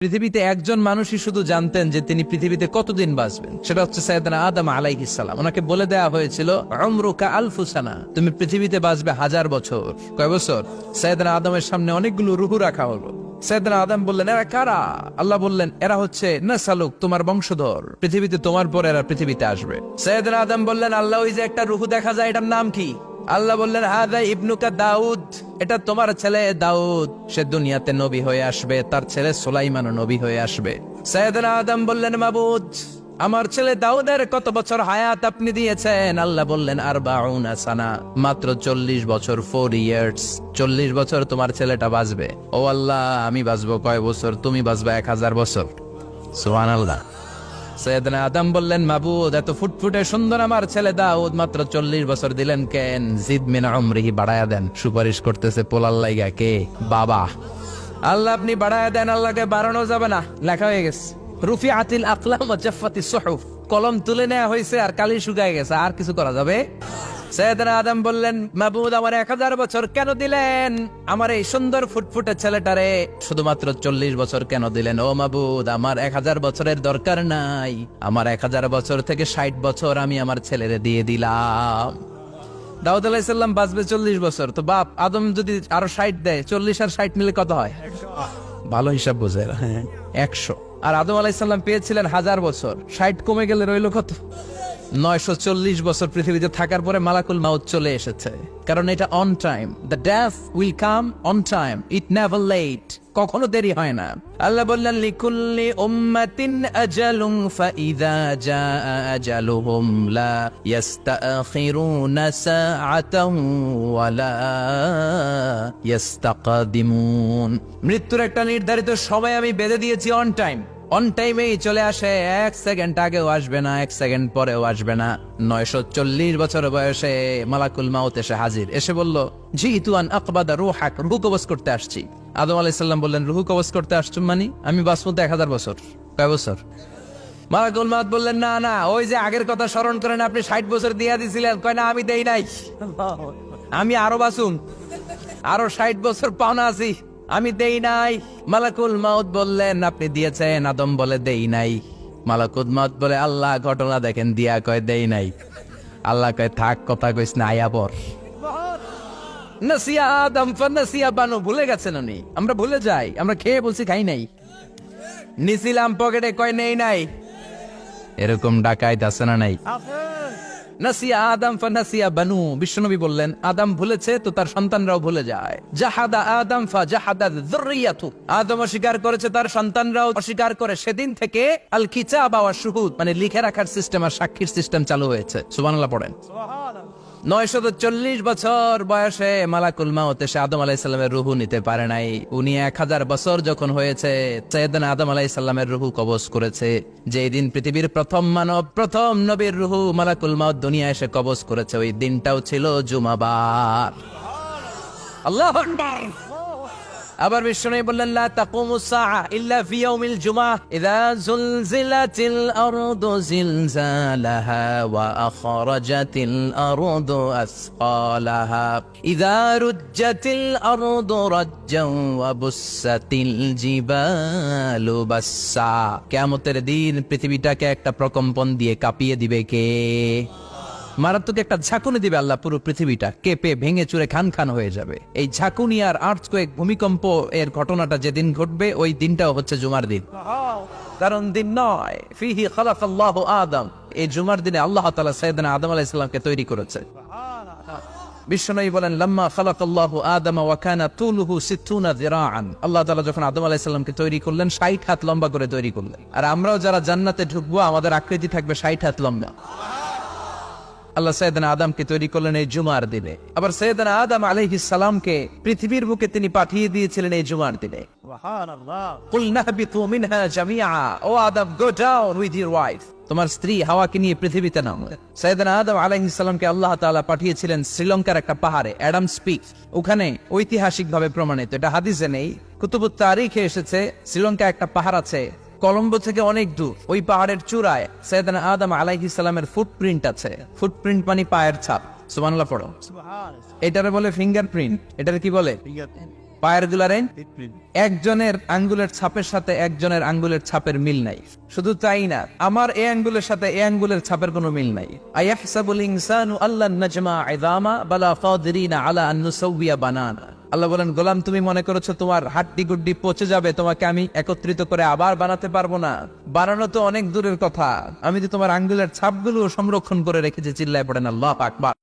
পৃথিবীতে একজন মানুষই শুধু জানতেন যে তিনি পৃথিবীতে কতদিন বাঁচবেন, সেটা হচ্ছে সাইয়েদনা আদম আলাইহিস সালাম। ওনাকে বলে দেয়া হয়েছিল উমরুকা আলফু সানা, তুমি পৃথিবীতে বাঁচবে 1000 বছর। কয় বছর? সাইয়েদনা আদমের সামনে অনেকগুলো রূহ রাখা হলো। সাইয়েদনা আদম বললেন, এরা কারা? আল্লাহ বললেন, এরা হচ্ছে নাসালুক, তোমার বংশধর, পৃথিবীতে তোমার পর এরা পৃথিবীতে আসবে। সাইয়েদনা আদম বললেন, আল্লাহ ওই যে একটা রূহ দেখা যায়, এটার নাম কি? আল্লাহ বললেন, হাদা ইবনুকা দাউদ, এটা তোমার ছেলে দাউদ, সে দুনিয়াতে নবী হয়ে আসবে, তার ছেলে সুলাইমানও নবী হয়ে আসবে। সাইয়েদনা আদম বললেন, মাবুদ, আমার ছেলে দাউদের কত বছর হায়াত আপনি দিয়েছেন? আল্লাহ বললেন, 40 সানা, মাত্র 40 বছর, 4 ইয়ার্স। 40 বছর তোমার ছেলেটা বাঁচবে। ও আল্লাহ, আমি বাঁচবো কয় বছর? তুমি বাঁচবে 1000 বছর। সুবহানাল্লাহ। সাইয়েদনা আদম বললেন, মাবুদ, এত ফুটফুটে সুন্দর আমার ছেলে দাউদ, মাত্র 40 বছর দিলেন কেন? জিদ মিন উমরিহি, বাড়ায়া দেন। সুপারিশ করতেছে পোলার লাইগা কে? বাবা। আল্লাহ, আপনি বাড়ায়া দেন। আল্লাহকে বাড়ানো যাবে না, লেখা হয়ে গেছে। রুফিআতিল আকলাম ওয়া জাফফাতিস সুহুফ, কলম তুলে নেওয়া হয়েছে আর কালি শুকায় গেছে, আর কিছু করা যাবে? সাইয়েদনা আদম বললেন, মাবুদ, আমার 1000 বছর কেন দিলেন? আমার এই সুন্দর ফুটফুটে ছেলেটারে শুধুমাত্র 40 বছর কেন দিলেন? ও মাবুদ, আমার 1000 বছরের দরকার নাই, আমার 1000 বছর থেকে 60 বছর আমি আমার ছেলেরে দিয়ে দিলাম। দাউদ আলাইহিস সালাম বাঁচবে 40 বছর, তো বাপ আদম যদি আরো 60 দেয়, 40 আর 60 মিলে কত হয়? ভালো হিসাব বোঝে। হ্যাঁ, 100। আর আদম আলাইহিস সালাম পেয়েছিলেন 1000 বছর, 60 কমে গেলে রইল কত? 940 বছর পৃথিবীতে থাকার পরে মালাকুল মাউত চলে এসেছে, কারণ এটা on time. The death will come on time, it never late, কখনো দেরি হয় না। আল্লাহ বললেন, লিকুল্লি উম্মাতিন আজালুন ফাইযা জাআ আজালুহুম লা ইস্তাখিরুনা সাআতান ওয়া লা ইস্তাকদিমুন। মৃত্যুর একটা নির্ধারিত সময় আমি বেঁধে দিয়েছি, অন টাইম। অন টাইমেই চলে আসে, 1 সেকেন্ড আগেও আসবে না, 1 সেকেন্ড পরেও আসবে না। 940 বছর বয়সে মালাকুল মাউত এসে হাজির, এসে বলল, জিতু আন আকবাদা রূহাক, রূহ কবজ করতে আসছি। আদম আলাইহিস সালাম বললেন, রূহ কবজ করতে আসছো মানে? আমি বাঁচবো তো 1000 বছর। কয় বছর? মালাকুল মাউত বললেন, না না, ওই যে আগের কথা স্মরণ করেন, আপনি 60 বছর দিয়া দিছিলেন। কয় না, আমি দেই নাই, আমি আরো বাঁচুম, আরো 60 বছর পাওনা আছি, আমি দেই নাই। মালাকুল মাউত বললেন, আপনি দিয়েছেন? আদম বলে, দেই নাই। মালাকুল মাউত বলে, আল্লাহ, ঘটনা দেখেন। দিয়া কয়, দেই নাই। আল্লাহ কয়, থাক, কথা কইস না, আয়া পর। নাসিয়া আদম ফানাসিয়া বানু, ভুলে গেছেন উনি। আমরা ভুলে যাই, আমরা খেয়ে বলছি খাই নাই, নিছিলাম পকেটে, কয় নেই নাই। এরকম ডাকাইত আছে না নাই? নাসিয়া আদম ফানাসিয়া বানু, বিশ্বনবী বললেন, আদম ভুলেছে তো তার সন্তানরাও ভুলে যায়। জাহাদা আদম ফাজাহাদাত যুররিয়াতু, আদম অস্বীকার করেছে, তার সন্তানরাও অস্বীকার করে। সেদিন থেকে আল কিতাব ওয়া শুহুদ, মানে লিখে রাখার সিস্টেম আর সাক্ষীর সিস্টেম চালু হয়েছে। সুবহানাল্লাহ পড়েন। 940 বছর বয়সে মালাকুল মাউত এসে আদম আলাইহিস সালামের রূহ নিতে পারে নাই। উনি 1000 বছর যখন হয়েছে, সাইয়েদনা আদম আলাইহিস সালামের রূহ কবজ করেছে। যেই দিন পৃথিবীর প্রথম মানব, প্রথম নবীর রূহ মালাকুল মাউত দুনিয়া এসে কবজ করেছে, ওই দিনটাও ছিল জুমাবার। আল্লাহু আকবার। আবার বিশ্বনবী বললেন, লা তাকুমুস সাআ ইল্লা ফি ইয়াউমিল জুমআহ, ইযা যুলজিলাতিল আরদু জিলজালাহা ওয়া আখরাজাতিল আরদু আসকালাহা, ইযা রুজ্জাতিল আরদু রাজ্জান ওয়া বুসাতিল জিবালু বাসসা। কিয়ামতের দিন পৃথিবীটাকে একটা প্রকম্পন দিয়ে কাঁপিয়ে দিবে কে? মারাত্মক একটা ঝাঁকুনি দিবে আল্লাহ, পুরো পৃথিবীটা কেঁপে ভেঙে চুরে খান খান হয়ে যাবে। এই ঝাঁকুনি আর আর্থকোয়েক, ভূমিকম্প এর ঘটনাটা যেদিন ঘটবে, ওই দিনটাও হচ্ছে জুমার দিন। কারণ দিন নয়, ফিহি খালাকাল্লাহু আদম, এই জুমার দিনে আল্লাহ তাআলা সাইয়েদনা আদম আলাইহিস সালামকে তৈরি করেছে। বিশ্বনবী বলেন, লাম্মা খালাকাল্লাহু আদম ওয়া কানা তুলুহু 60 যিরাআন, আল্লাহ তাআলা যখন আদম আলাইহিস সালামকে তৈরি করলেন, 60 হাত লম্বা করে তৈরি করলেন। আর আমরাও যারা জান্নাতে ঢুকবো, আমাদের আকৃতি থাকবে 60 হাত লম্বা। আল্লাহ সাইয়েদনা আদমকে তৈরি করলেন এই জুমার দিনে। আবার সাইয়েদনা আদম আলাইহিস সালামকে পৃথিবীর বুকে তিনি পাঠিয়ে দিয়েছিলেন এই জুমার দিনে। সুবহানাল্লাহ। কুল নাহবিতু মিনহা জামিআ, ও Adam, go down with your wife, তোমার স্ত্রী হাওয়াকে নিয়ে পৃথিবীতে নামো। সাইয়েদনা আদম আলাইহিস সালামকে আল্লাহ তাআলা পাঠিয়েছিলেন শ্রীলঙ্কার একটা পাহাড়ে, অ্যাডামস পিক। ওখানে ঐতিহাসিকভাবে প্রমাণিত, এটা হাদিসে নেই, কুতুবুত তারিখে এসেছে। শ্রীলঙ্কা একটা পাহাড় আছে, কলম্বো থেকে অনেক দূর। ওই পাহাড়ের চূড়ায় সাইয়েদনা আদম আলাইহিস সালামের ফুটপ্রিন্ট আছে। ফুটপ্রিন্ট মানে পায়ের ছাপ। সুবহানাল্লাহ পড়ো। এটারে বলে ফিঙ্গারপ্রিন্ট। এটারে কি বলে? পায়ের গুলারে একজনের আঙ্গুলের ছাপের সাথে একজনের আঙ্গুলের ছাপের মিল নাই। শুধু তাই না, আমার এই আঙ্গুলের সাথে এই আঙ্গুলের ছাপের কোনো মিল নাই। আয়াহসাবুল ইনসানু আল্লান নাজমা ইযামা বালা কাদিরিনা আলা আন নুসাউবিয়া বানানা। আল্লাহ বলেন, গোলাম তুমি মনে করেছো তোমার হাড্ডি গুড্ডি পচে যাবে, তোমাকে আমি একত্রিত করে আবার বানাতে পারবো না? বানানো তো অনেক দূরের কথা, আমি তো তোমার আঙ্গুলের ছাপগুলো সংরক্ষণ করে রেখেছি। চিল্লায় পড়েন আল্লাহু আকবার।